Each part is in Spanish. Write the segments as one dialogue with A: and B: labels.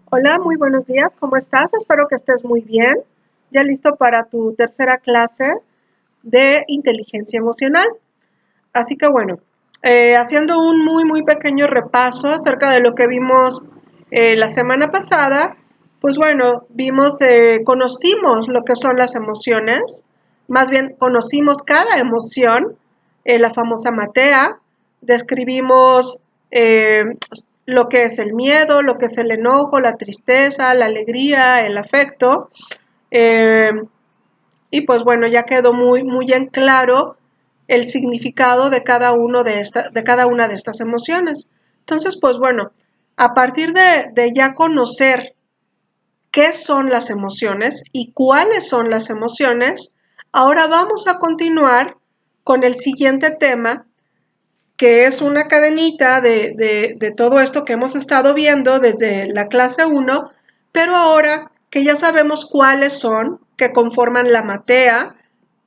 A: Hola, muy buenos días. ¿Cómo estás? Espero que estés muy bien. Ya listo para tu tercera clase de inteligencia emocional. Así que bueno, haciendo un muy pequeño repaso acerca de lo que vimos la semana pasada, pues bueno, conocimos lo que son las emociones, más bien conocimos cada emoción, la famosa Matea, describimos lo que es el miedo, lo que es el enojo, la tristeza, la alegría, el afecto, eh, y pues bueno, ya quedó muy en claro el significado de de cada una de estas emociones. Entonces, pues bueno, a partir de ya conocer qué son las emociones y cuáles son las emociones, ahora vamos a continuar con el siguiente tema, que es una cadenita de todo esto que hemos estado viendo desde la clase uno, pero ahora que ya sabemos cuáles son, que conforman la matea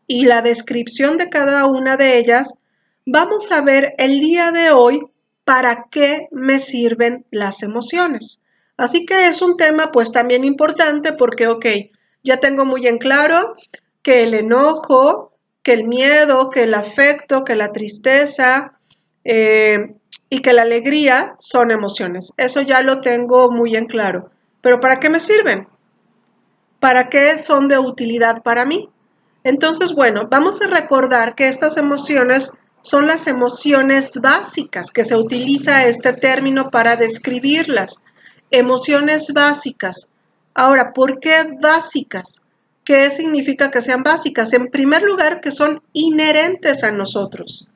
A: y la descripción de cada una de ellas, vamos a ver el día de hoy para qué me sirven las emociones. Así que es un tema pues también importante porque, ok, ya tengo muy en claro que el enojo, que el miedo, que el afecto, que la tristeza, y que la alegría son emociones. Eso ya lo tengo muy en claro. Pero ¿para qué me sirven? ¿Para qué son de utilidad para mí? Entonces, bueno, vamos a recordar que estas emociones son las emociones básicas, que se utiliza este término para describirlas. Emociones básicas. Ahora, ¿por qué básicas? ¿Qué significa que sean básicas? En primer lugar, que son inherentes a nosotros.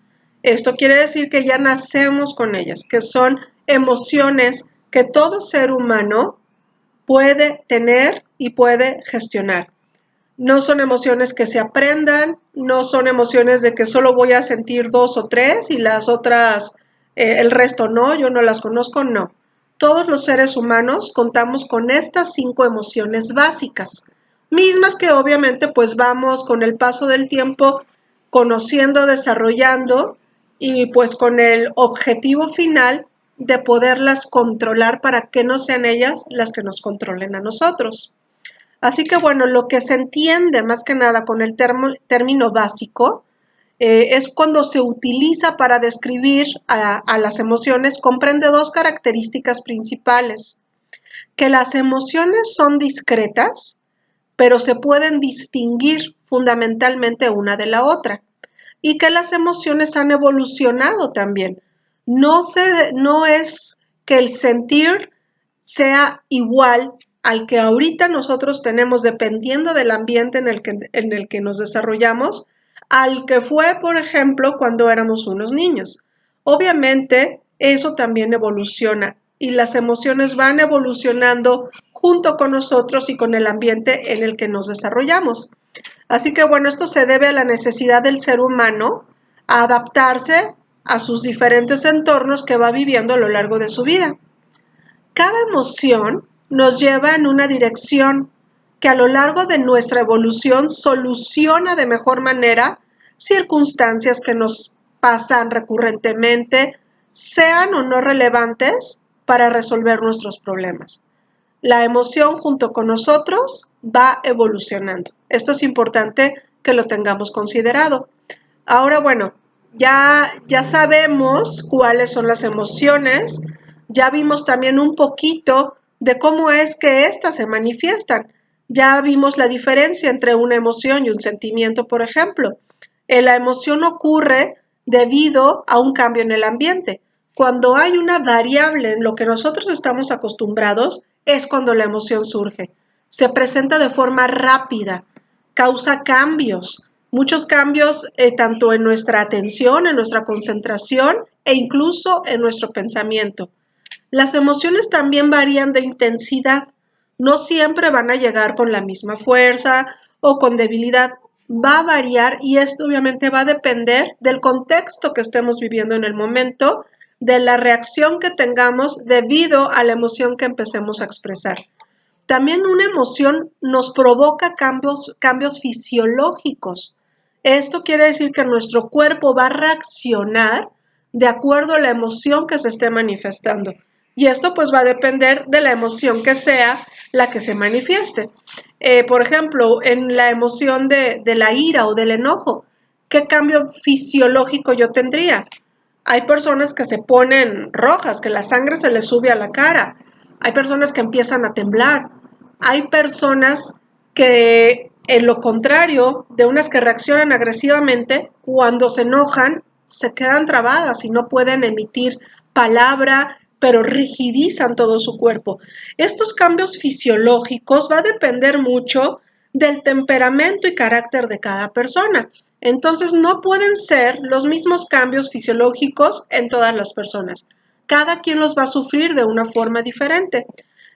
A: Esto quiere decir que ya nacemos con ellas, que son emociones que todo ser humano puede tener y puede gestionar. No son emociones que se aprendan, no son emociones de que solo voy a sentir dos o tres y las otras, el resto no, yo no las conozco, no. Todos los seres humanos contamos con estas 5 emociones básicas, mismas que obviamente pues vamos con el paso del tiempo conociendo, desarrollando y pues con el objetivo final de poderlas controlar para que no sean ellas las que nos controlen a nosotros. Así que bueno, lo que se entiende más que nada con el término básico es cuando se utiliza para describir a las emociones, comprende dos características principales, que las emociones son discretas, pero se pueden distinguir fundamentalmente una de la otra, y que las emociones han evolucionado también. No es que el sentir sea igual al que ahorita nosotros tenemos dependiendo del ambiente en el que nos desarrollamos, al que fue, por ejemplo, cuando éramos unos niños. Obviamente, eso también evoluciona y las emociones van evolucionando junto con nosotros y con el ambiente en el que nos desarrollamos. Así que bueno, esto se debe a la necesidad del ser humano a adaptarse a sus diferentes entornos que va viviendo a lo largo de su vida. Cada emoción nos lleva en una dirección que a lo largo de nuestra evolución soluciona de mejor manera circunstancias que nos pasan recurrentemente, sean o no relevantes para resolver nuestros problemas. La emoción junto con nosotros va evolucionando. Esto es importante que lo tengamos considerado. Ahora, bueno, ya sabemos cuáles son las emociones, ya vimos también un poquito de cómo es que éstas se manifiestan. Ya vimos la diferencia entre una emoción y un sentimiento, por ejemplo. La emoción ocurre debido a un cambio en el ambiente. Cuando hay una variable en lo que nosotros estamos acostumbrados, es cuando la emoción surge. Se presenta de forma rápida, causa cambios, muchos cambios tanto en nuestra atención, en nuestra concentración e incluso en nuestro pensamiento. Las emociones también varían de intensidad, no siempre van a llegar con la misma fuerza o con debilidad, va a variar y esto obviamente va a depender del contexto que estemos viviendo en el momento, de la reacción que tengamos debido a la emoción que empecemos a expresar. También una emoción nos provoca cambios fisiológicos. Esto quiere decir que nuestro cuerpo va a reaccionar de acuerdo a la emoción que se esté manifestando. Y esto pues va a depender de la emoción que sea la que se manifieste. Por ejemplo, en la emoción de la ira o del enojo, ¿qué cambio fisiológico yo tendría? Hay personas que se ponen rojas, que la sangre se les sube a la cara. Hay personas que empiezan a temblar. Hay personas que, en lo contrario, de unas que reaccionan agresivamente, cuando se enojan, se quedan trabadas y no pueden emitir palabra, pero rigidizan todo su cuerpo. Estos cambios fisiológicos va a depender mucho del temperamento y carácter de cada persona. Entonces no pueden ser los mismos cambios fisiológicos en todas las personas. Cada quien los va a sufrir de una forma diferente.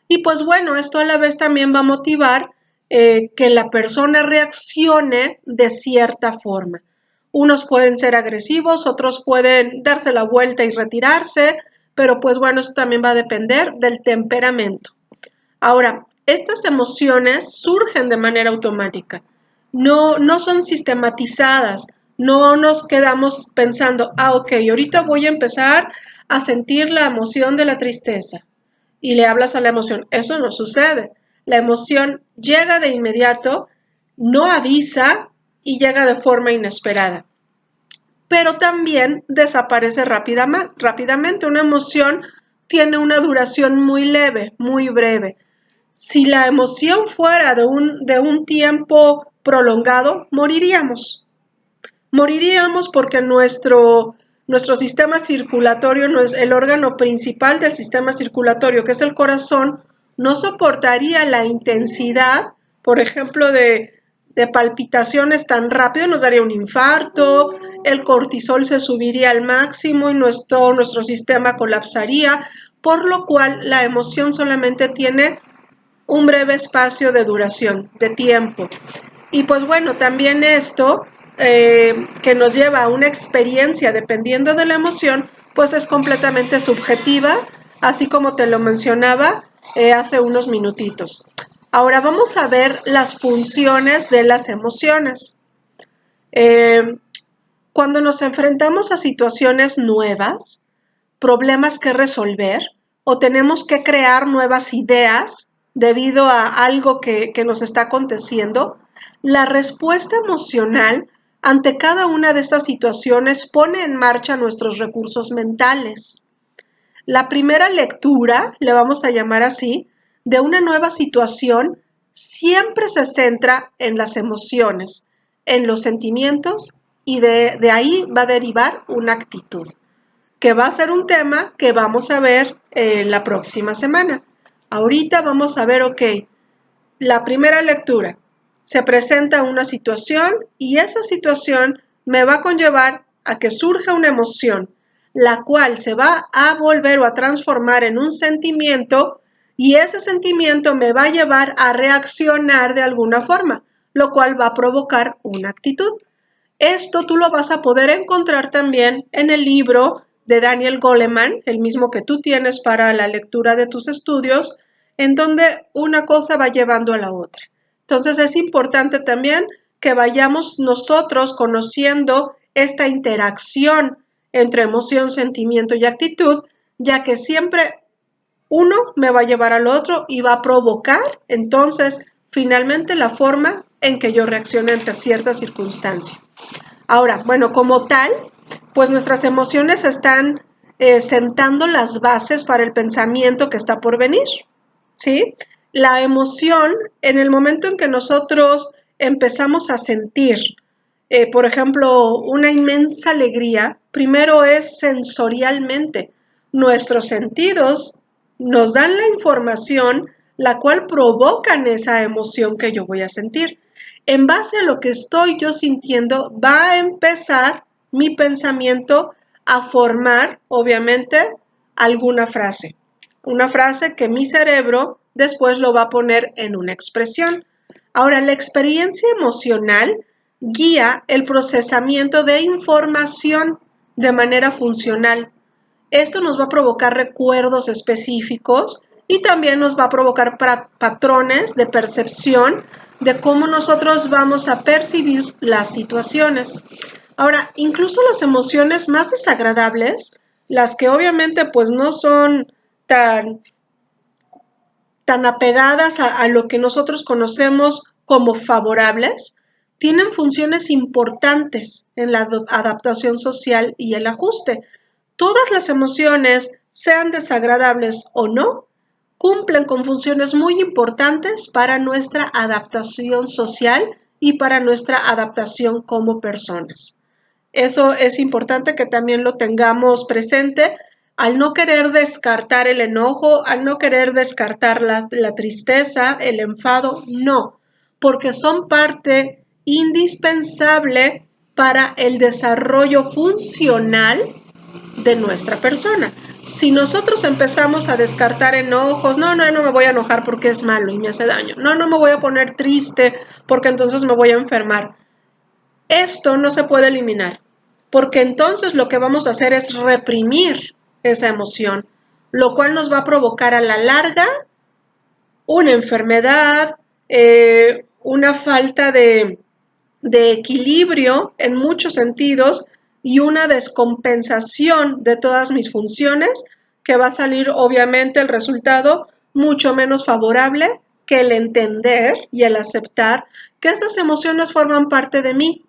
A: Y pues bueno, esto a la vez también va a motivar que la persona reaccione de cierta forma. Unos pueden ser agresivos, otros pueden darse la vuelta y retirarse, pero pues bueno, eso también va a depender del temperamento. Ahora, estas emociones surgen de manera automática, no son sistematizadas, no nos quedamos pensando, ok, ahorita voy a empezar a sentir la emoción de la tristeza y le hablas a la emoción. Eso no sucede. La emoción llega de inmediato, no avisa y llega de forma inesperada, pero también desaparece rápidamente. Una emoción tiene una duración muy leve, muy breve. Si la emoción fuera de un tiempo prolongado, moriríamos. Moriríamos porque nuestro sistema circulatorio, el órgano principal del sistema circulatorio, que es el corazón, no soportaría la intensidad, por ejemplo, de palpitaciones tan rápido, nos daría un infarto, el cortisol se subiría al máximo y nuestro sistema colapsaría, por lo cual la emoción solamente tiene un breve espacio de duración, de tiempo. Y pues bueno, también esto que nos lleva a una experiencia dependiendo de la emoción, pues es completamente subjetiva, así como te lo mencionaba hace unos minutitos. Ahora vamos a ver las funciones de las emociones. Eh, Cuando nos enfrentamos a situaciones nuevas, problemas que resolver o tenemos que crear nuevas ideas debido a algo que nos está aconteciendo, la respuesta emocional ante cada una de estas situaciones pone en marcha nuestros recursos mentales. La primera lectura, le vamos a llamar así, de una nueva situación siempre se centra en las emociones, en los sentimientos y de ahí va a derivar una actitud que va a ser un tema que vamos a ver la próxima semana. Ahorita vamos a ver, ok, la primera lectura. Se presenta una situación y esa situación me va a conllevar a que surja una emoción, la cual se va a volver o a transformar en un sentimiento y ese sentimiento me va a llevar a reaccionar de alguna forma, lo cual va a provocar una actitud. Esto tú lo vas a poder encontrar también en el libro de Daniel Goleman, el mismo que tú tienes para la lectura de tus estudios, en donde una cosa va llevando a la otra. Entonces es importante también que vayamos nosotros conociendo esta interacción entre emoción, sentimiento y actitud, ya que siempre uno me va a llevar al otro y va a provocar entonces finalmente la forma en que yo reaccione ante cierta circunstancia. Ahora, bueno, como tal, pues nuestras emociones están sentando las bases para el pensamiento que está por venir, ¿sí? La emoción, en el momento en que nosotros empezamos a sentir, por ejemplo, una inmensa alegría, primero es sensorialmente. Nuestros sentidos nos dan la información la cual provocan esa emoción que yo voy a sentir. En base a lo que estoy yo sintiendo, va a empezar mi pensamiento a formar, obviamente, alguna frase. Una frase que mi cerebro después lo va a poner en una expresión. Ahora, la experiencia emocional guía el procesamiento de información de manera funcional. Esto nos va a provocar recuerdos específicos y también nos va a provocar patrones de percepción de cómo nosotros vamos a percibir las situaciones. Ahora, incluso las emociones más desagradables, las que obviamente pues no son tan, tan apegadas a lo que nosotros conocemos como favorables, tienen funciones importantes en la adaptación social y el ajuste. Todas las emociones, sean desagradables o no, cumplen con funciones muy importantes para nuestra adaptación social y para nuestra adaptación como personas. Eso es importante que también lo tengamos presente al no querer descartar el enojo, al no querer descartar la tristeza, el enfado, no, porque son parte indispensable para el desarrollo funcional de nuestra persona. Si nosotros empezamos a descartar enojos, no me voy a enojar porque es malo y me hace daño, no me voy a poner triste porque entonces me voy a enfermar. Esto no se puede eliminar, porque entonces lo que vamos a hacer es reprimir esa emoción, lo cual nos va a provocar a la larga una enfermedad, una falta de equilibrio en muchos sentidos y una descompensación de todas mis funciones, que va a salir obviamente el resultado mucho menos favorable que el entender y el aceptar que estas emociones forman parte de mí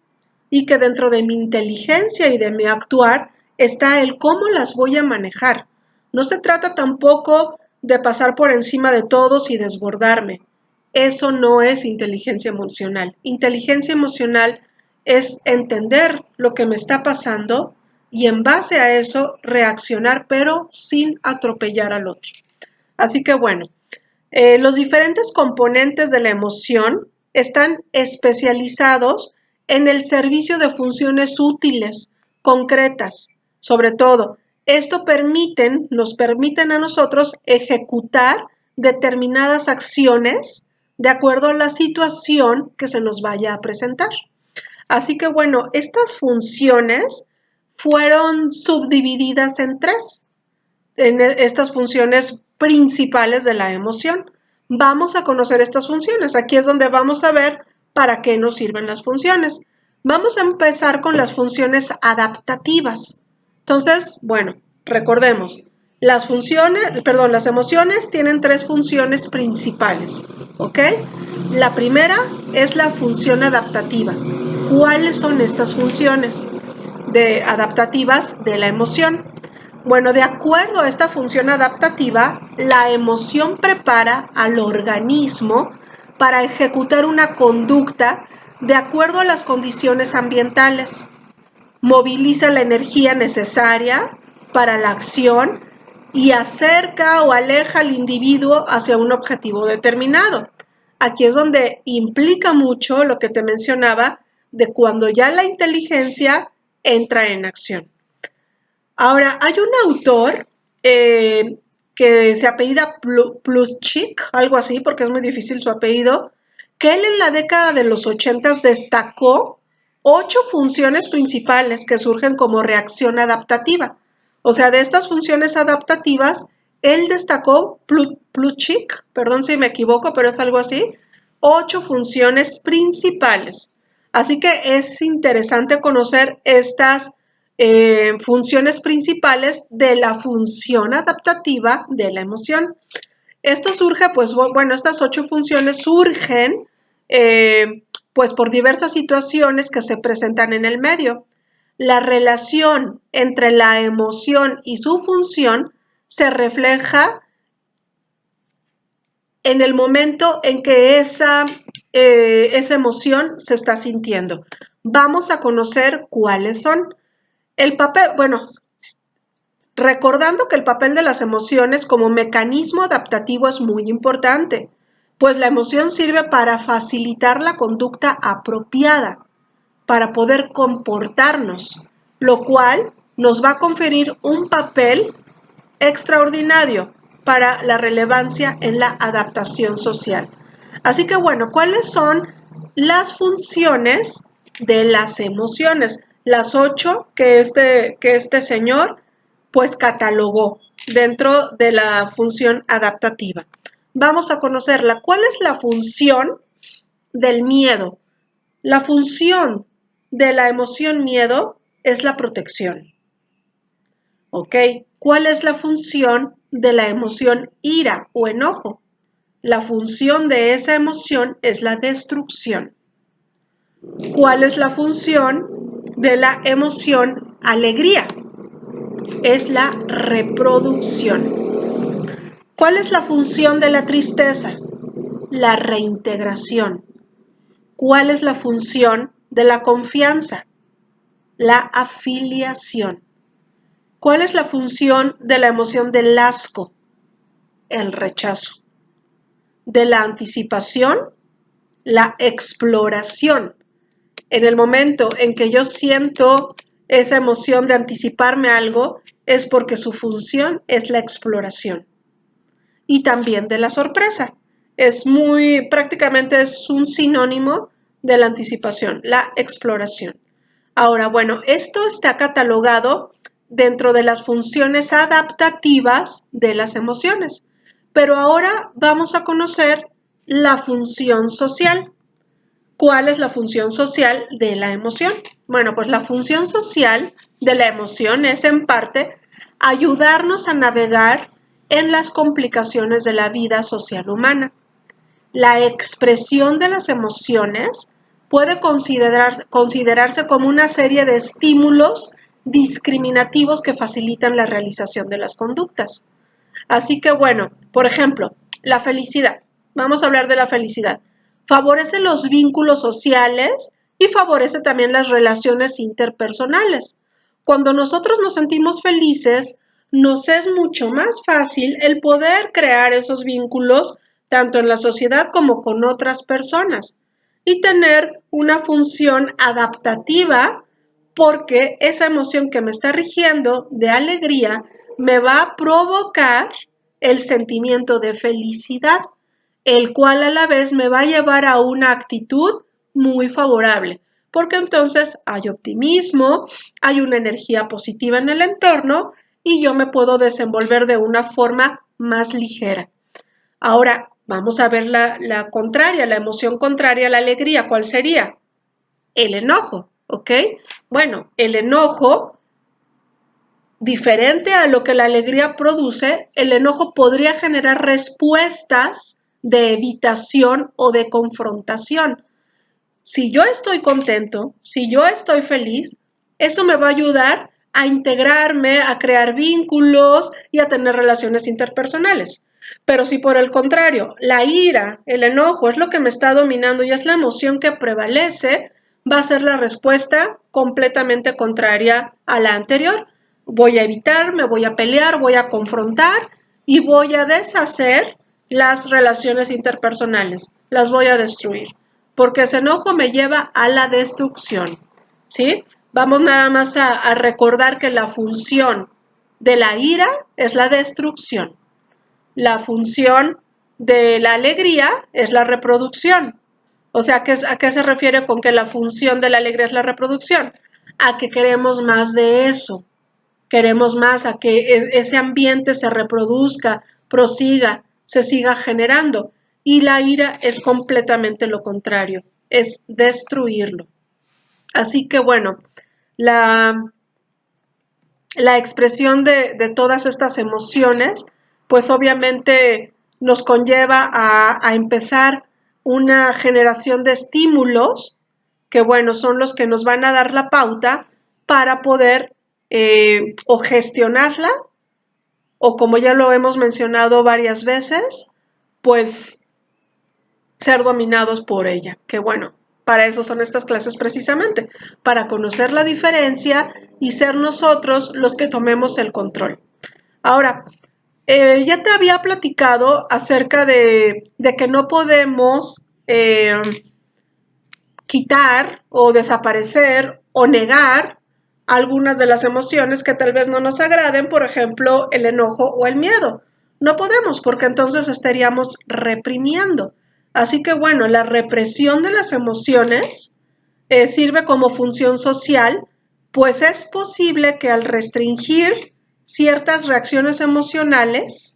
A: y que dentro de mi inteligencia y de mi actuar está el cómo las voy a manejar. No se trata tampoco de pasar por encima de todos y desbordarme. Eso no es inteligencia emocional. Inteligencia emocional es entender lo que me está pasando y en base a eso reaccionar, pero sin atropellar al otro. Así que bueno, los diferentes componentes de la emoción están especializados en el servicio de funciones útiles, concretas, sobre todo. Esto nos permiten a nosotros ejecutar determinadas acciones de acuerdo a la situación que se nos vaya a presentar. Así que bueno, estas funciones fueron subdivididas en tres, en estas funciones principales de la emoción. Vamos a conocer estas funciones. Aquí es donde vamos a ver para qué nos sirven las funciones. Vamos a empezar con las funciones adaptativas. Entonces, bueno, recordemos, las emociones tienen tres funciones principales, ¿ok? La primera es la función adaptativa. ¿Cuáles son estas funciones adaptativas de la emoción? Bueno, de acuerdo a esta función adaptativa, la emoción prepara al organismo para ejecutar una conducta de acuerdo a las condiciones ambientales. Moviliza la energía necesaria para la acción y acerca o aleja al individuo hacia un objetivo determinado. Aquí es donde implica mucho lo que te mencionaba de cuando ya la inteligencia entra en acción. Ahora, hay un autor que se apellida Plutchik, algo así, porque es muy difícil su apellido, que él en la década de los 80 destacó 8 funciones principales que surgen como reacción adaptativa. O sea, de estas funciones adaptativas, él destacó, Plutchik, perdón si me equivoco, pero es algo así, 8 funciones principales. Así que es interesante conocer estas funciones principales de la función adaptativa de la emoción. Esto surge, pues bueno, estas 8 funciones surgen pues por diversas situaciones que se presentan en el medio. La relación entre la emoción y su función se refleja en el momento en que esa emoción se está sintiendo. Vamos a conocer cuáles son. El papel, bueno, recordando que el papel de las emociones como mecanismo adaptativo es muy importante, pues la emoción sirve para facilitar la conducta apropiada, para poder comportarnos, lo cual nos va a conferir un papel extraordinario para la relevancia en la adaptación social. Así que bueno, ¿cuáles son las funciones de las emociones? Las 8 que este señor pues catalogó dentro de la función adaptativa. Vamos a conocerla. ¿Cuál es la función del miedo? La función de la emoción miedo es la protección. ¿Ok? ¿Cuál es la función de la emoción ira o enojo. La función de esa emoción es la destrucción. ¿Cuál es la función de la emoción alegría? Es la reproducción. ¿Cuál es la función de la tristeza? La reintegración. ¿Cuál es la función de la confianza? La afiliación. ¿Cuál es la función de la emoción del asco? El rechazo. De la anticipación, la exploración. En el momento en que yo siento esa emoción de anticiparme a algo, es porque su función es la exploración. Y también de la sorpresa. Prácticamente es un sinónimo de la anticipación, la exploración. Ahora, bueno, esto está catalogado dentro de las funciones adaptativas de las emociones. Pero ahora vamos a conocer la función social. ¿Cuál es la función social de la emoción? Bueno, pues la función social de la emoción es en parte ayudarnos a navegar en las complicaciones de la vida social humana. La expresión de las emociones puede considerarse como una serie de estímulos discriminativos que facilitan la realización de las conductas. Así que bueno, por ejemplo, la felicidad. Vamos a hablar de la felicidad. Favorece los vínculos sociales y favorece también las relaciones interpersonales. Cuando nosotros nos sentimos felices, nos es mucho más fácil el poder crear esos vínculos tanto en la sociedad como con otras personas y tener una función adaptativa porque esa emoción que me está rigiendo de alegría me va a provocar el sentimiento de felicidad, el cual a la vez me va a llevar a una actitud muy favorable, porque entonces hay optimismo, hay una energía positiva en el entorno y yo me puedo desenvolver de una forma más ligera. Ahora, vamos a ver la contraria, la emoción contraria a la alegría. ¿Cuál sería? El enojo, ¿ok? Bueno, el enojo, diferente a lo que la alegría produce, el enojo podría generar respuestas de evitación o de confrontación. Si yo estoy contento, si yo estoy feliz, eso me va a ayudar a integrarme, a crear vínculos y a tener relaciones interpersonales. Pero si por el contrario, la ira, el enojo es lo que me está dominando y es la emoción que prevalece, va a ser la respuesta completamente contraria a la anterior. Voy a evitar, me voy a pelear, voy a confrontar y voy a deshacer las relaciones interpersonales, las voy a destruir, porque ese enojo me lleva a la destrucción, ¿sí? Vamos nada más a recordar que la función de la ira es la destrucción. La función de la alegría es la reproducción. O sea, ¿a qué se refiere con que la función de la alegría es la reproducción? A que queremos más de eso. Queremos más, a que ese ambiente se reproduzca, prosiga, se siga generando. Y la ira es completamente lo contrario, es destruirlo. Así que bueno, la expresión de todas estas emociones, pues obviamente nos conlleva a empezar una generación de estímulos que, bueno, son los que nos van a dar la pauta para poder o gestionarla o, como ya lo hemos mencionado varias veces, pues ser dominados por ella. Que bueno, para eso son estas clases precisamente, para conocer la diferencia y ser nosotros los que tomemos el control. Ahora, ya te había platicado acerca de que no podemos quitar o desaparecer o negar algunas de las emociones que tal vez no nos agraden, por ejemplo, el enojo o el miedo. No podemos porque entonces estaríamos reprimiendo. Así que bueno, la represión de las emociones sirve como función social, pues es posible que al restringir ciertas reacciones emocionales,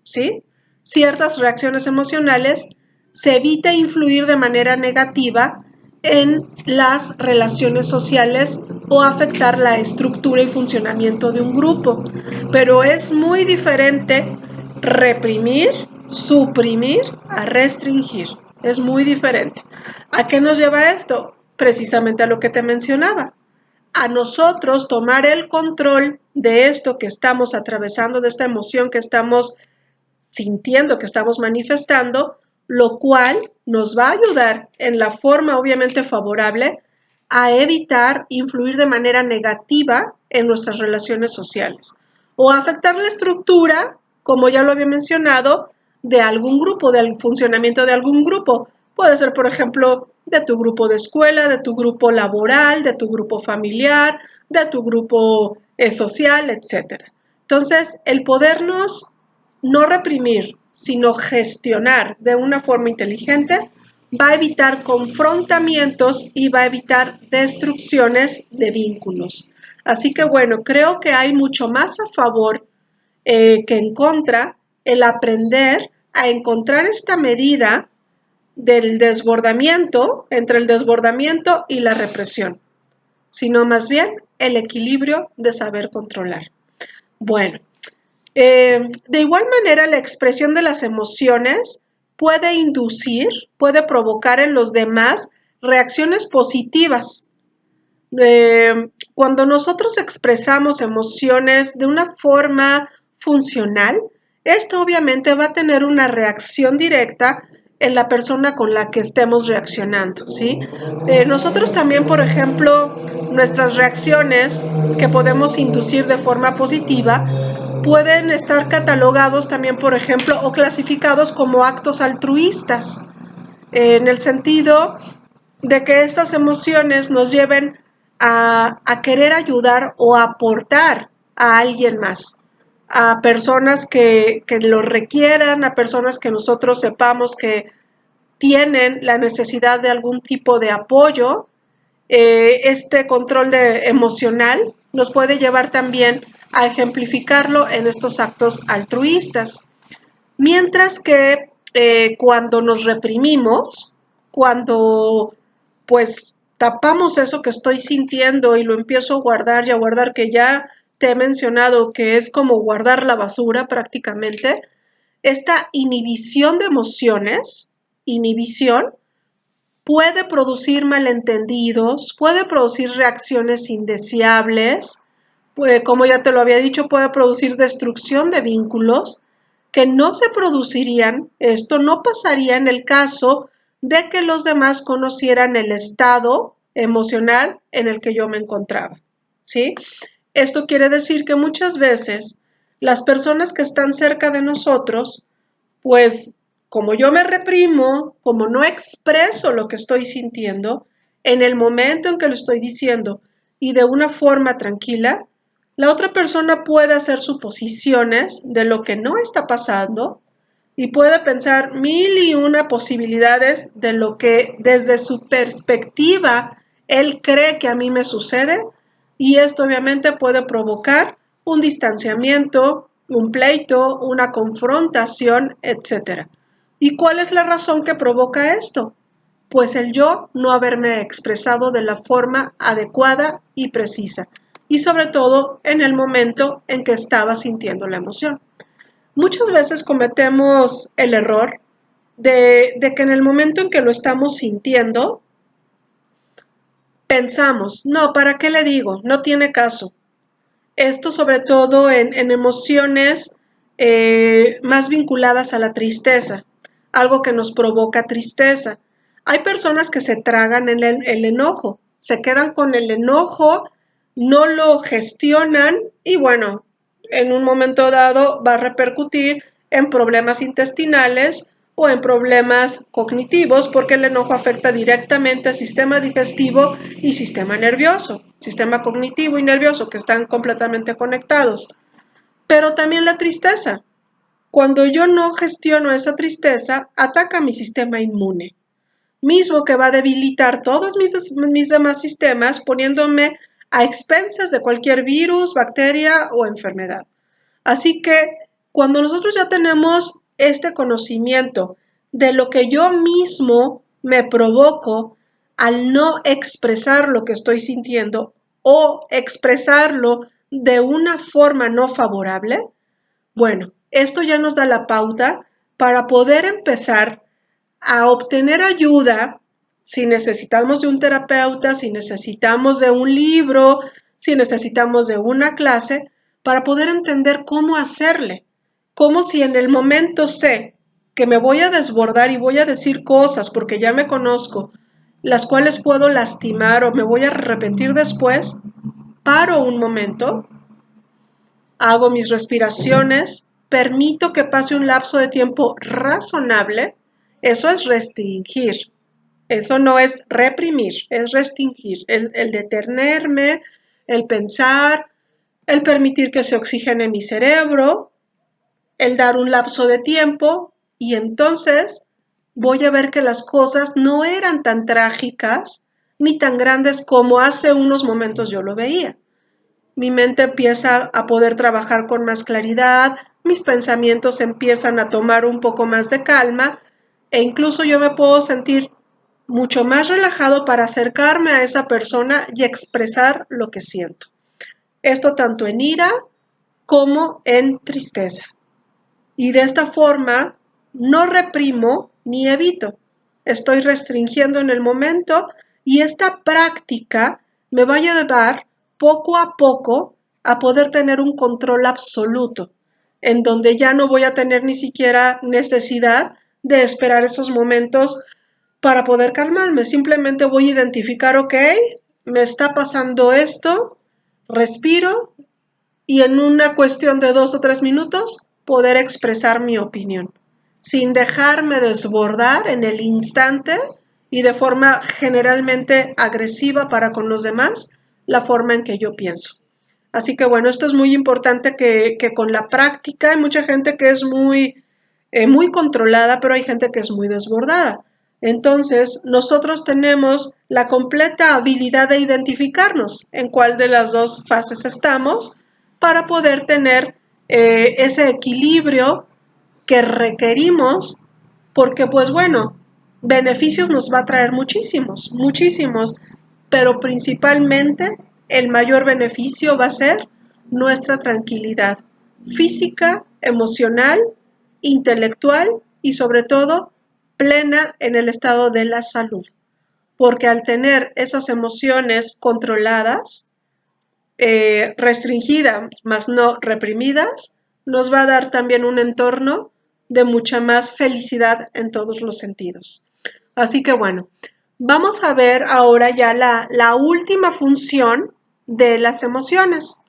A: ¿sí? Ciertas reacciones emocionales, se evita influir de manera negativa en las relaciones sociales o afectar la estructura y funcionamiento de un grupo. Pero es muy diferente reprimir, suprimir, a restringir. Es muy diferente. ¿A qué nos lleva esto? Precisamente a lo que te mencionaba. A nosotros tomar el control de esto que estamos atravesando, de esta emoción que estamos sintiendo, que estamos manifestando, lo cual nos va a ayudar en la forma obviamente favorable a evitar influir de manera negativa en nuestras relaciones sociales o afectar la estructura, como ya lo había mencionado, de algún grupo, del funcionamiento de algún grupo. Puede ser, por ejemplo, de tu grupo de escuela, de tu grupo laboral, de tu grupo familiar, de tu grupo social, etc. Entonces, el podernos no reprimir, sino gestionar de una forma inteligente, va a evitar confrontamientos y va a evitar destrucciones de vínculos. Así que bueno, creo que hay mucho más a favor que en contra el aprender a encontrar esta medida del desbordamiento, entre el desbordamiento y la represión, sino más bien el equilibrio de saber controlar. Bueno, de igual manera, la expresión de las emociones puede inducir, puede provocar en los demás reacciones positivas. Cuando nosotros expresamos emociones de una forma funcional, esto obviamente va a tener una reacción directa en la persona con la que estemos reaccionando, ¿sí? Nosotros también, por ejemplo, nuestras reacciones que podemos inducir de forma positiva pueden estar catalogados también, por ejemplo, o clasificados como actos altruistas, en el sentido de que estas emociones nos lleven a querer ayudar o aportar a alguien más, a personas que lo requieran, a personas que nosotros sepamos que tienen la necesidad de algún tipo de apoyo. Este control emocional nos puede llevar también a ejemplificarlo en estos actos altruistas. Mientras que cuando nos reprimimos, cuando pues tapamos eso que estoy sintiendo y lo empiezo a guardar y a guardar, que ya te he mencionado que es como guardar la basura prácticamente, esta inhibición de emociones, inhibición, puede producir malentendidos, puede producir reacciones indeseables, como ya te lo había dicho, puede producir destrucción de vínculos que no se producirían, esto no pasaría en el caso de que los demás conocieran el estado emocional en el que yo me encontraba, ¿sí? Esto quiere decir que muchas veces las personas que están cerca de nosotros, pues como yo me reprimo, como no expreso lo que estoy sintiendo, en el momento en que lo estoy diciendo y de una forma tranquila, la otra persona puede hacer suposiciones de lo que no está pasando y puede pensar mil y una posibilidades de lo que desde su perspectiva él cree que a mí me sucede, y esto obviamente puede provocar un distanciamiento, un pleito, una confrontación, etc. ¿Y cuál es la razón que provoca esto? Pues el yo no haberme expresado de la forma adecuada y precisa, y sobre todo en el momento en que estaba sintiendo la emoción. Muchas veces cometemos el error de que en el momento en que lo estamos sintiendo, pensamos, no, ¿para qué le digo? No tiene caso. Esto sobre todo en emociones más vinculadas a la tristeza, algo que nos provoca tristeza. Hay personas que se tragan el enojo, se quedan con el enojo, no lo gestionan y bueno, en un momento dado va a repercutir en problemas intestinales o en problemas cognitivos, porque el enojo afecta directamente al sistema digestivo y sistema nervioso, sistema cognitivo y nervioso, que están completamente conectados. Pero también la tristeza. Cuando yo no gestiono esa tristeza, ataca mi sistema inmune, mismo que va a debilitar todos mis demás sistemas, poniéndome a expensas de cualquier virus, bacteria o enfermedad. Así que cuando nosotros ya tenemos este conocimiento de lo que yo mismo me provoco al no expresar lo que estoy sintiendo, o expresarlo de una forma no favorable, bueno, esto ya nos da la pauta para poder empezar a obtener ayuda si necesitamos de un terapeuta, si necesitamos de un libro, si necesitamos de una clase, para poder entender cómo hacerle. Como si en el momento sé que me voy a desbordar y voy a decir cosas porque ya me conozco, las cuales puedo lastimar o me voy a repetir después, paro un momento, hago mis respiraciones, permito que pase un lapso de tiempo razonable. Eso es restringir. Eso no es reprimir, es restringir. El detenerme, el pensar, el permitir que se oxigene mi cerebro, el dar un lapso de tiempo y entonces voy a ver que las cosas no eran tan trágicas ni tan grandes como hace unos momentos yo lo veía. Mi mente empieza a poder trabajar con más claridad, mis pensamientos empiezan a tomar un poco más de calma e incluso yo me puedo sentir mucho más relajado para acercarme a esa persona y expresar lo que siento. Esto tanto en ira como en tristeza. Y de esta forma no reprimo ni evito. Estoy restringiendo en el momento y esta práctica me va a llevar poco a poco a poder tener un control absoluto, en donde ya no voy a tener ni siquiera necesidad de esperar esos momentos para poder calmarme. Simplemente voy a identificar, ok, me está pasando esto, respiro y en una cuestión de 2 o 3 minutos poder expresar mi opinión, sin dejarme desbordar en el instante y de forma generalmente agresiva para con los demás, la forma en que yo pienso. Así que bueno, esto es muy importante que con la práctica hay mucha gente que es muy controlada, pero hay gente que es muy desbordada. Entonces, nosotros tenemos la completa habilidad de identificarnos en cuál de las dos fases estamos para poder tener ese equilibrio que requerimos, porque pues bueno, beneficios nos va a traer muchísimos, muchísimos, pero principalmente el mayor beneficio va a ser nuestra tranquilidad física, emocional, intelectual y sobre todo plena en el estado de la salud. Porque al tener esas emociones controladas, restringidas, más no reprimidas, nos va a dar también un entorno de mucha más felicidad en todos los sentidos. Así que bueno, vamos a ver ahora ya la última función de las emociones.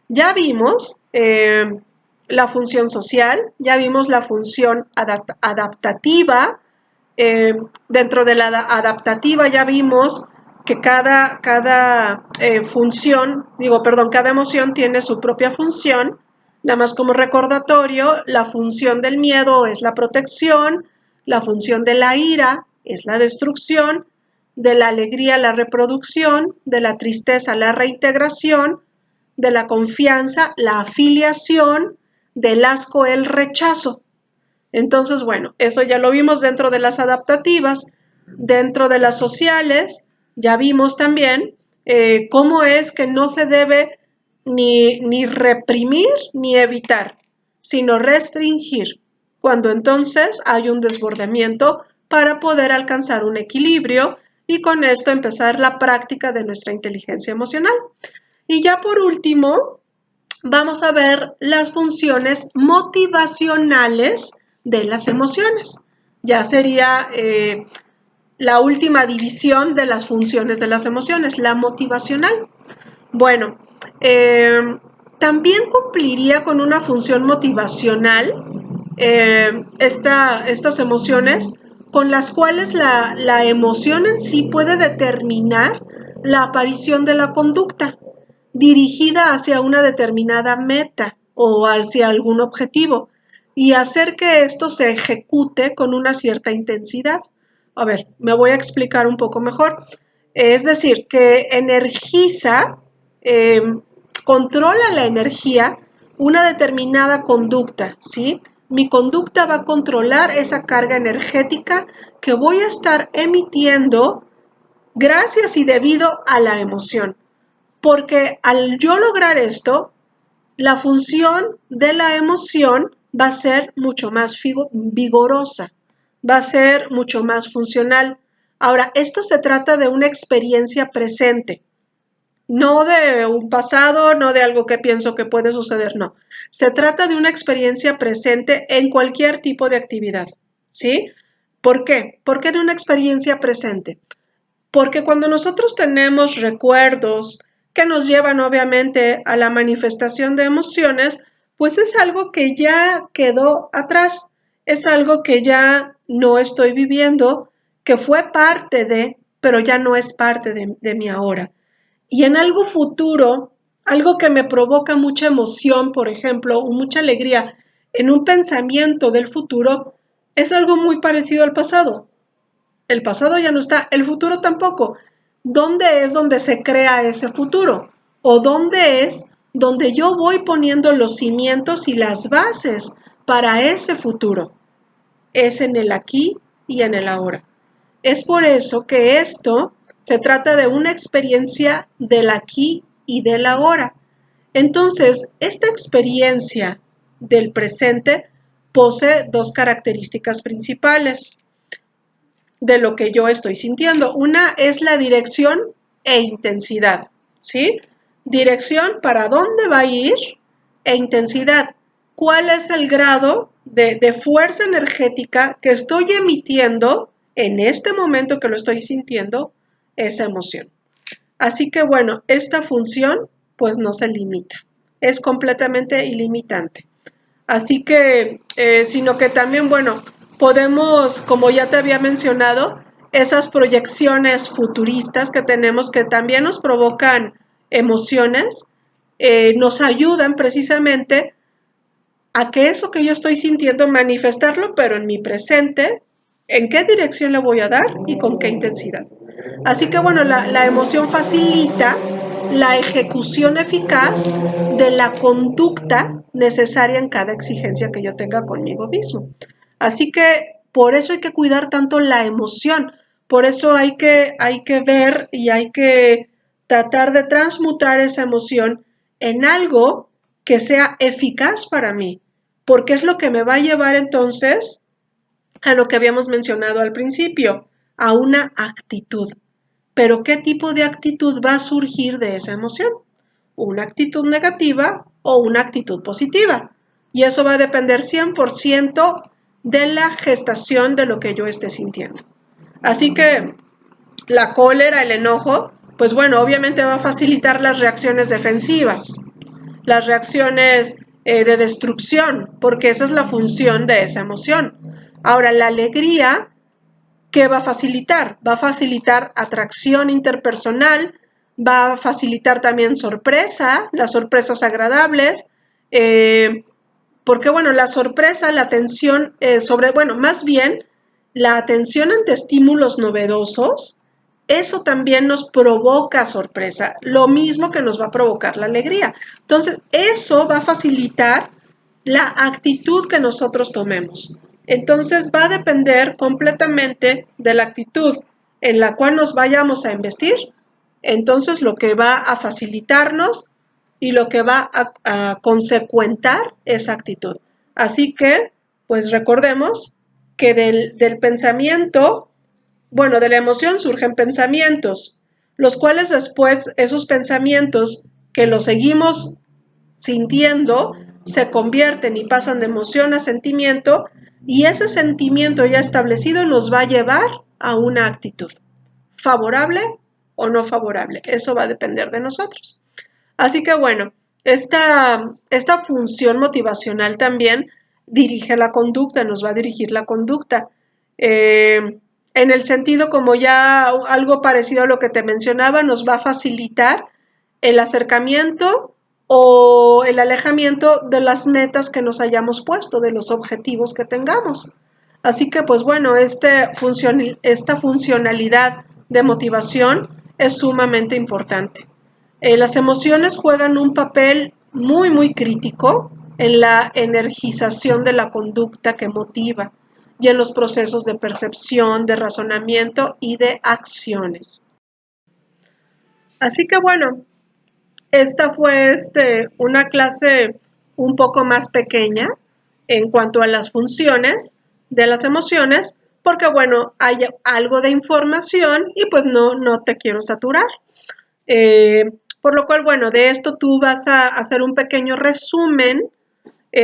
A: Ya vimos la función social, ya vimos la función adaptativa. Dentro de la adaptativa ya vimos que cada cada emoción tiene su propia función. Nada más como recordatorio, la función del miedo es la protección, la función de la ira es la destrucción, de la alegría la reproducción, de la tristeza la reintegración, de la confianza la afiliación, del asco el rechazo. Entonces, bueno, eso ya lo vimos dentro de las adaptativas. Dentro de las sociales, ya vimos también cómo es que no se debe ni reprimir ni evitar, sino restringir, cuando entonces hay un desbordamiento para poder alcanzar un equilibrio y con esto empezar la práctica de nuestra inteligencia emocional. Y ya por último, vamos a ver las funciones motivacionales de las emociones. Ya sería la última división de las funciones de las emociones, la motivacional. Bueno, también cumpliría con una función motivacional estas emociones con las cuales la emoción en sí puede determinar la aparición de la conducta dirigida hacia una determinada meta o hacia algún objetivo y hacer que esto se ejecute con una cierta intensidad. A ver, me voy a explicar un poco mejor. Es decir, que energiza, eh, controla la energía una determinada conducta, ¿sí? Mi conducta va a controlar esa carga energética que voy a estar emitiendo gracias y debido a la emoción. porque al yo lograr esto, la función de la emoción va a ser mucho más vigorosa, va a ser mucho más funcional. Ahora, esto se trata de una experiencia presente, no de un pasado, no de algo que pienso que puede suceder, no. Se trata de una experiencia presente en cualquier tipo de actividad, ¿sí? ¿Por qué? ¿Por qué de una experiencia presente? Porque cuando nosotros tenemos recuerdos que nos llevan obviamente a la manifestación de emociones, pues es algo que ya quedó atrás, es algo que ya no estoy viviendo, que fue parte de, pero ya no es parte de mi ahora. Y en algo futuro, algo que me provoca mucha emoción, por ejemplo, o mucha alegría en un pensamiento del futuro, es algo muy parecido al pasado. El pasado ya no está, el futuro tampoco. ¿Dónde es donde se crea ese futuro? ¿O dónde es donde yo voy poniendo los cimientos y las bases para ese futuro? Es en el aquí y en el ahora. Es por eso que esto se trata de una experiencia del aquí y del ahora. Entonces, esta experiencia del presente posee dos características principales de lo que yo estoy sintiendo. Una es la dirección e intensidad, ¿sí? Dirección para dónde va a ir e intensidad. ¿Cuál es el grado de fuerza energética que estoy emitiendo en este momento que lo estoy sintiendo esa emoción? Así que bueno, esta función pues no se limita, es completamente ilimitante. Así que, sino que también, bueno, podemos, como ya te había mencionado, esas proyecciones futuristas que tenemos que también nos provocan emociones, nos ayudan precisamente a que eso que yo estoy sintiendo manifestarlo, pero en mi presente, en qué dirección le voy a dar y con qué intensidad. Así que bueno, la emoción facilita la ejecución eficaz de la conducta necesaria en cada exigencia que yo tenga conmigo mismo. Así que por eso hay que cuidar tanto la emoción, por eso hay que ver y hay que tratar de transmutar esa emoción en algo que sea eficaz para mí, porque es lo que me va a llevar entonces a lo que habíamos mencionado al principio, a una actitud. Pero ¿qué tipo de actitud va a surgir de esa emoción? ¿Una actitud negativa o una actitud positiva? Y eso va a depender 100% de la gestación de lo que yo esté sintiendo. Así que la cólera, el enojo, pues bueno, obviamente va a facilitar las reacciones defensivas, las reacciones de destrucción, porque esa es la función de esa emoción. Ahora, la alegría, ¿qué va a facilitar? Va a facilitar atracción interpersonal, va a facilitar también sorpresa, las sorpresas agradables, porque bueno, la sorpresa, la atención bueno, más bien la atención ante estímulos novedosos, eso también nos provoca sorpresa, lo mismo que nos va a provocar la alegría. Entonces, eso va a facilitar la actitud que nosotros tomemos. Entonces, va a depender completamente de la actitud en la cual nos vayamos a investir. Entonces, lo que va a facilitarnos y lo que va a consecuentar esa actitud. Así que, pues recordemos que del pensamiento, bueno, de la emoción surgen pensamientos, los cuales después esos pensamientos que los seguimos sintiendo se convierten y pasan de emoción a sentimiento, y ese sentimiento ya establecido nos va a llevar a una actitud, favorable o no favorable. Eso va a depender de nosotros. Así que bueno, esta función motivacional también dirige la conducta, nos va a dirigir la conducta. En el sentido, como ya algo parecido a lo que te mencionaba, nos va a facilitar el acercamiento o el alejamiento de las metas que nos hayamos puesto, de los objetivos que tengamos. Así que, pues bueno, esta funcionalidad de motivación es sumamente importante. Las emociones juegan un papel muy, muy crítico en la energización de la conducta que motiva y en los procesos de percepción, de razonamiento y de acciones. Así que bueno, esta fue una clase un poco más pequeña en cuanto a las funciones de las emociones, porque bueno, hay algo de información y pues no te quiero saturar. Eh, por lo cual, bueno, de esto tú vas a hacer un pequeño resumen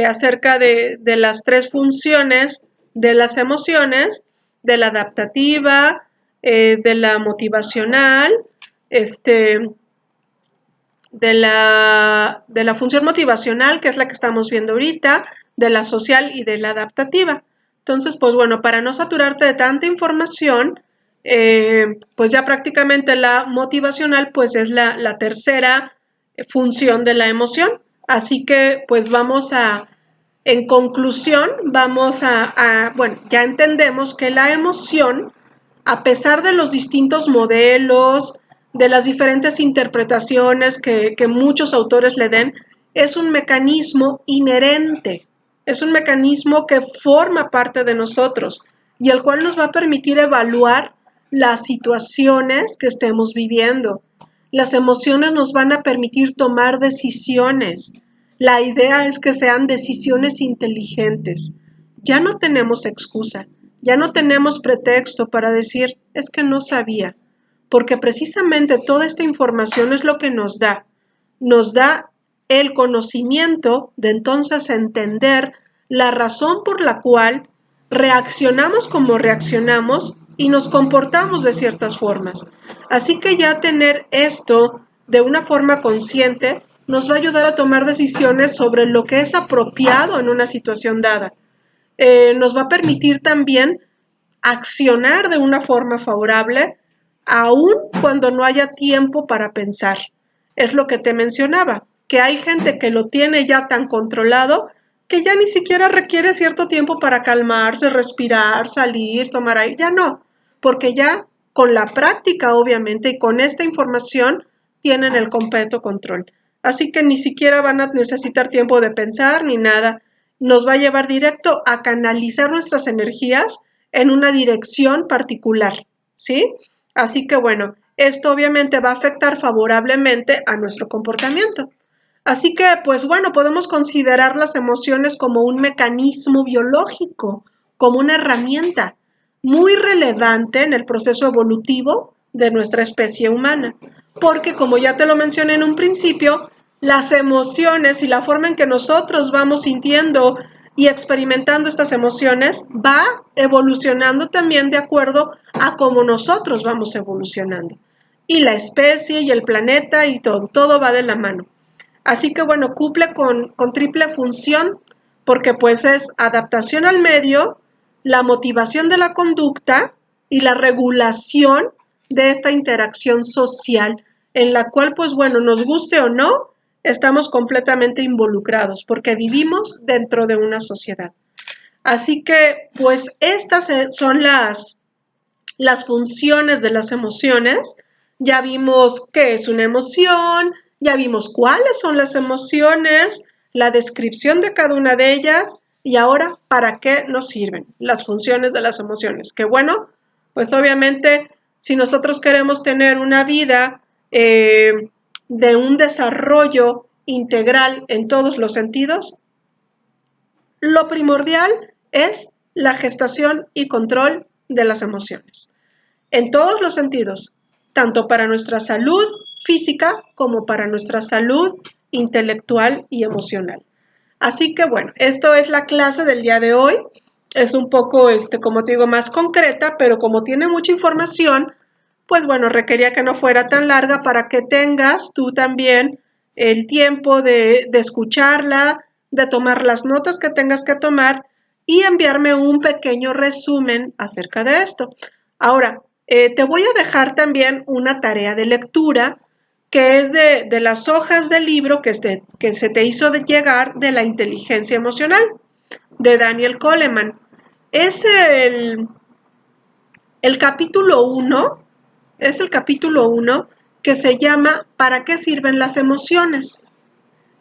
A: acerca de las tres funciones de las emociones, de la adaptativa, de la motivacional, de la función motivacional, que es la que estamos viendo ahorita, de la social y de la adaptativa. Entonces, pues bueno, para no saturarte de tanta información, pues ya prácticamente la motivacional pues es la tercera función de la emoción. Así que pues en conclusión, bueno, ya entendemos que la emoción, a pesar de los distintos modelos, de las diferentes interpretaciones que muchos autores le den, es un mecanismo inherente, es un mecanismo que forma parte de nosotros y el cual nos va a permitir evaluar las situaciones que estemos viviendo. Las emociones nos van a permitir tomar decisiones. La idea es que sean decisiones inteligentes. Ya no tenemos excusa, ya no tenemos pretexto para decir, es que no sabía, porque precisamente toda esta información es lo que nos da el conocimiento de entonces entender la razón por la cual reaccionamos como reaccionamos y nos comportamos de ciertas formas. Así que ya tener esto de una forma consciente nos va a ayudar a tomar decisiones sobre lo que es apropiado en una situación dada. Nos va a permitir también accionar de una forma favorable, aun cuando no haya tiempo para pensar. Es lo que te mencionaba, que hay gente que lo tiene ya tan controlado que ya ni siquiera requiere cierto tiempo para calmarse, respirar, salir, tomar aire, ya no, porque ya con la práctica, obviamente, y con esta información, tienen el completo control. Así que ni siquiera van a necesitar tiempo de pensar ni nada. Nos va a llevar directo a canalizar nuestras energías en una dirección particular, ¿sí? Así que bueno, esto obviamente va a afectar favorablemente a nuestro comportamiento. Así que, pues bueno, podemos considerar las emociones como un mecanismo biológico, como una herramienta muy relevante en el proceso evolutivo de nuestra especie humana. Porque, como ya te lo mencioné en un principio, las emociones y la forma en que nosotros vamos sintiendo y experimentando estas emociones va evolucionando también de acuerdo a cómo nosotros vamos evolucionando. Y la especie y el planeta y todo va de la mano. Así que bueno, cumple con triple función porque pues es adaptación al medio, la motivación de la conducta y la regulación de esta interacción social en la cual pues bueno, nos guste o no, estamos completamente involucrados porque vivimos dentro de una sociedad. Así que pues estas son las funciones de las emociones. Ya vimos qué es una emoción, ya vimos cuáles son las emociones, la descripción de cada una de ellas y ahora para qué nos sirven las funciones de las emociones. Que bueno, pues obviamente si nosotros queremos tener una vida de un desarrollo integral en todos los sentidos, lo primordial es la gestación y control de las emociones en todos los sentidos, tanto para nuestra salud física como para nuestra salud intelectual y emocional. Así que bueno, esto es la clase del día de hoy. Es un poco, como te digo, más concreta, pero como tiene mucha información, pues bueno, requería que no fuera tan larga para que tengas tú también el tiempo de escucharla, de tomar las notas que tengas que tomar y enviarme un pequeño resumen acerca de esto. Ahora, te voy a dejar también una tarea de lectura que es de las hojas del libro que se te hizo llegar de la inteligencia emocional, de Daniel Goleman. Es el capítulo 1, es el capítulo 1 que se llama ¿Para qué sirven las emociones?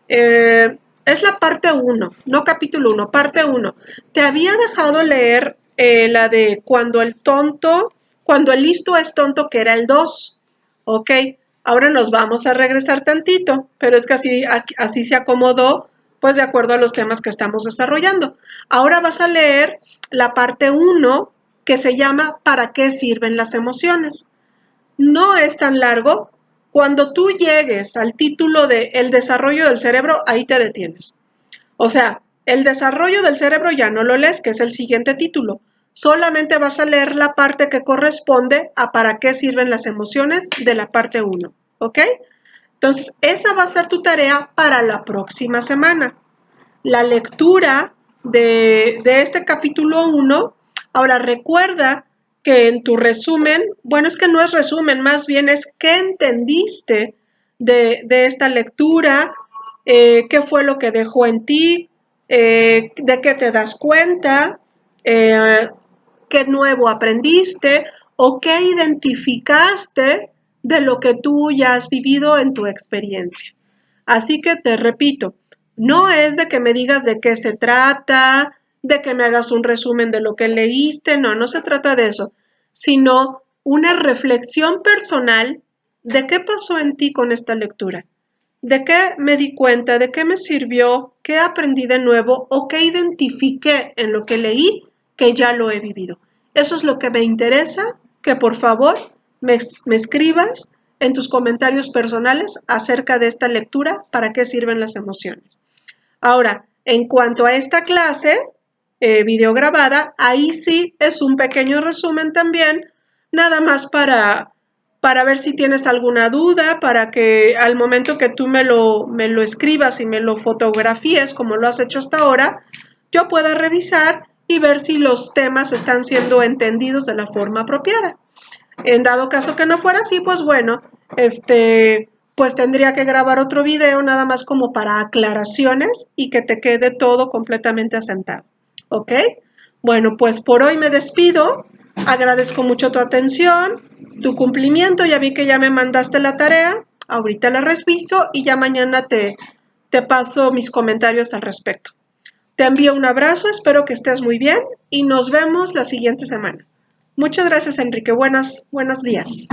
A: Es la parte 1, no capítulo 1, parte 1. Te había dejado leer la de cuando el listo es tonto, que era el 2, ¿ok? Ahora nos vamos a regresar tantito, pero es que así se acomodó, pues de acuerdo a los temas que estamos desarrollando. Ahora vas a leer la parte 1 que se llama ¿Para qué sirven las emociones? No es tan largo. Cuando tú llegues al título de El desarrollo del cerebro, ahí te detienes. O sea, el desarrollo del cerebro ya no lo lees, que es el siguiente título. Solamente vas a leer la parte que corresponde a para qué sirven las emociones de la parte 1, ¿ok? Entonces, esa va a ser tu tarea para la próxima semana. La lectura de este capítulo 1. Ahora, recuerda que en tu resumen, bueno, es que no es resumen, más bien es qué entendiste de esta lectura, qué fue lo que dejó en ti, de qué te das cuenta, qué nuevo aprendiste o qué identificaste de lo que tú ya has vivido en tu experiencia. Así que te repito, no es de que me digas de qué se trata, de que me hagas un resumen de lo que leíste, no se trata de eso, sino una reflexión personal de qué pasó en ti con esta lectura, de qué me di cuenta, de qué me sirvió, qué aprendí de nuevo o qué identifiqué en lo que leí que ya lo he vivido. Eso es lo que me interesa, que por favor me escribas en tus comentarios personales acerca de esta lectura, para qué sirven las emociones. Ahora, en cuanto a esta clase videograbada, ahí sí es un pequeño resumen también, nada más para ver si tienes alguna duda, para que al momento que tú me lo escribas y me lo fotografíes como lo has hecho hasta ahora, yo pueda revisar y ver si los temas están siendo entendidos de la forma apropiada. En dado caso que no fuera así, pues bueno, pues tendría que grabar otro video nada más como para aclaraciones y que te quede todo completamente asentado. ¿Ok? Bueno, pues por hoy me despido. Agradezco mucho tu atención, tu cumplimiento. Ya vi que ya me mandaste la tarea. Ahorita la reviso y ya mañana te paso mis comentarios al respecto. Te envío un abrazo, espero que estés muy bien y nos vemos la siguiente semana. Muchas gracias, Enrique. Buenos días.